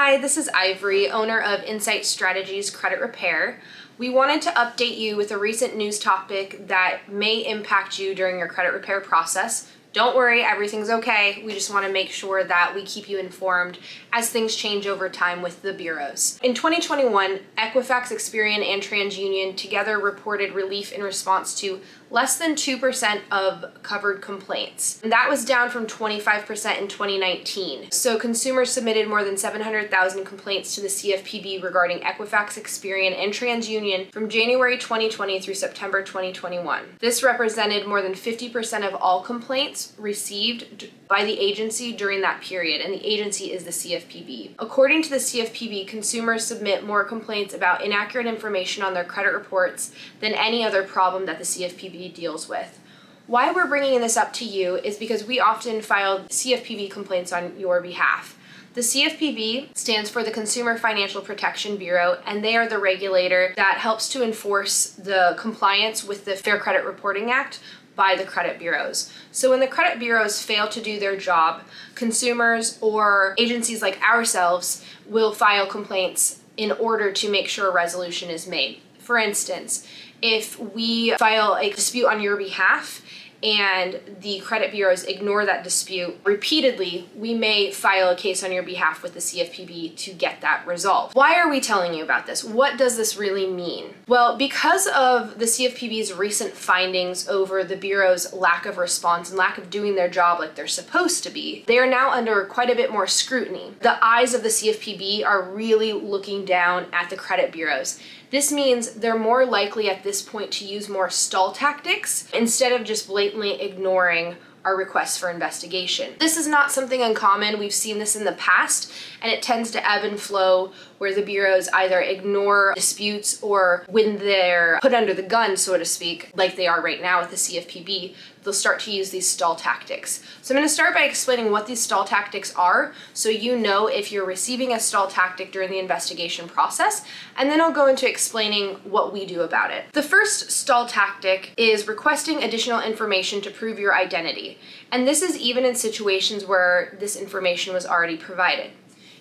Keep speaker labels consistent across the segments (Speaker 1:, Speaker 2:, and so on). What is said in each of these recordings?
Speaker 1: Hi, this is Ivory, owner of Insight Strategies Credit Repair. We wanted to update you with a recent news topic that may impact you during your credit repair process. Don't worry, everything's okay. We just want to make sure that we keep you informed as things change over time with the bureaus. In 2021, Equifax, Experian, and TransUnion together reported relief in response to less than 2% of covered complaints. And that was down from 25% in 2019. So consumers submitted more than 700,000 complaints to the CFPB regarding Equifax, Experian, and TransUnion from January 2020 through September 2021. This represented more than 50% of all complaints received by the agency during that period, and the agency is the CFPB. According to the CFPB, consumers submit more complaints about inaccurate information on their credit reports than any other problem that the CFPB deals with. Why we're bringing this up to you is because we often file CFPB complaints on your behalf. The CFPB stands for the Consumer Financial Protection Bureau, and they are the regulator that helps to enforce the compliance with the Fair Credit Reporting Act by the credit bureaus. So when the credit bureaus fail to do their job, consumers or agencies like ourselves will file complaints in order to make sure a resolution is made. For instance, if we file a dispute on your behalf and the credit bureaus ignore that dispute repeatedly, we may file a case on your behalf with the CFPB to get that resolved. Why are we telling you about this? What does this really mean? Well, because of the CFPB's recent findings over the bureau's lack of response and lack of doing their job like they're supposed to be, they are now under quite a bit more scrutiny. The eyes of the CFPB are really looking down at the credit bureaus. This means they're more likely at this point to use more stall tactics instead of just blatantly ignoring our requests for investigation. This is not something uncommon. We've seen this in the past, and it tends to ebb and flow where the bureaus either ignore disputes or when they're put under the gun, so to speak, like they are right now with the CFPB, they'll start to use these stall tactics. So I'm going to start by explaining what these stall tactics are so you know if you're receiving a stall tactic during the investigation process, and then I'll go into explaining what we do about it. The first stall tactic is requesting additional information to prove your identity, and this is even in situations where this information was already provided.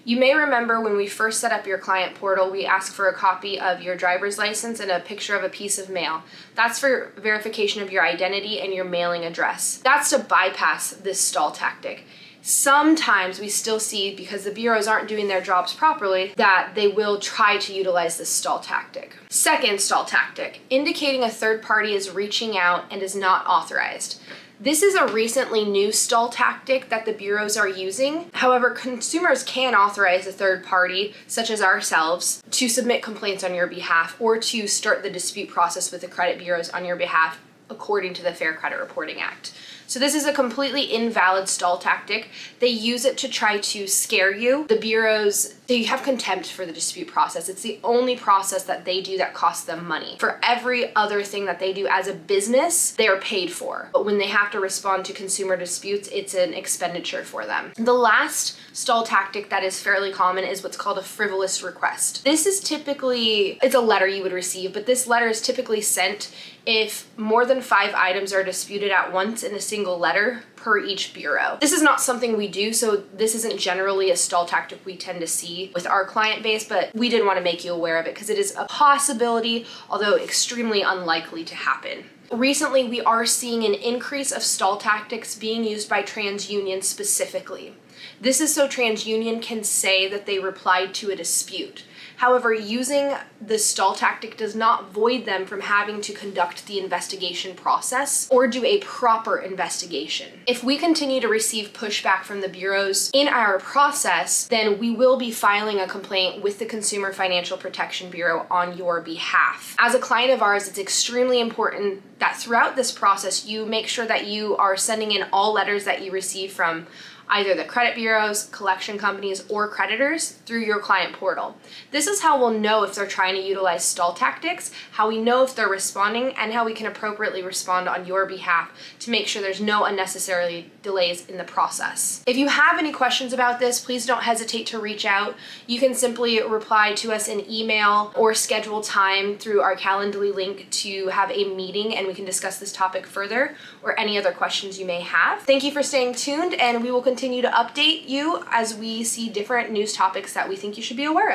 Speaker 1: You may remember when we first set up your client portal, we asked for a copy of your driver's license and a picture of a piece of mail. That's for verification of your identity and your mailing address. That's to bypass this stall tactic. Sometimes we still see, because the bureaus aren't doing their jobs properly, that they will try to utilize this stall tactic. Second stall tactic, indicating a third party is reaching out and is not authorized. This is a recently new stall tactic that the bureaus are using. However, consumers can authorize a third party, such as ourselves, to submit complaints on your behalf or to start the dispute process with the credit bureaus on your behalf according to the Fair Credit Reporting Act. So this is a completely invalid stall tactic. They use it to try to scare you. The bureaus, they have contempt for the dispute process. It's the only process that they do that costs them money. For every other thing that they do as a business, they are paid for. But when they have to respond to consumer disputes, it's an expenditure for them. The last stall tactic that is fairly common is what's called a frivolous request. This is typically, it's a letter you would receive, but this letter is typically sent if more than 5 items are disputed at once in a single letter per each bureau. This is not something we do, so this isn't generally a stall tactic we tend to see with our client base, but we did want to make you aware of it because it is a possibility, although extremely unlikely to happen. Recently, we are seeing an increase of stall tactics being used by TransUnion specifically. This is so TransUnion can say that they replied to a dispute. However, using the stall tactic does not void them from having to conduct the investigation process or do a proper investigation. If we continue to receive pushback from the bureaus in our process, then we will be filing a complaint with the Consumer Financial Protection Bureau on your behalf. As a client of ours, it's extremely important that throughout this process, you make sure that you are sending in all letters that you receive from either the credit bureaus, collection companies, or creditors through your client portal. This is how we'll know if they're trying to utilize stall tactics, how we know if they're responding, and how we can appropriately respond on your behalf to make sure there's no unnecessary delays in the process. If you have any questions about this, please don't hesitate to reach out. You can simply reply to us in email or schedule time through our Calendly link to have a meeting and we can discuss this topic further or any other questions you may have. Thank you for staying tuned, and we will continue continue to update you as we see different news topics that we think you should be aware of.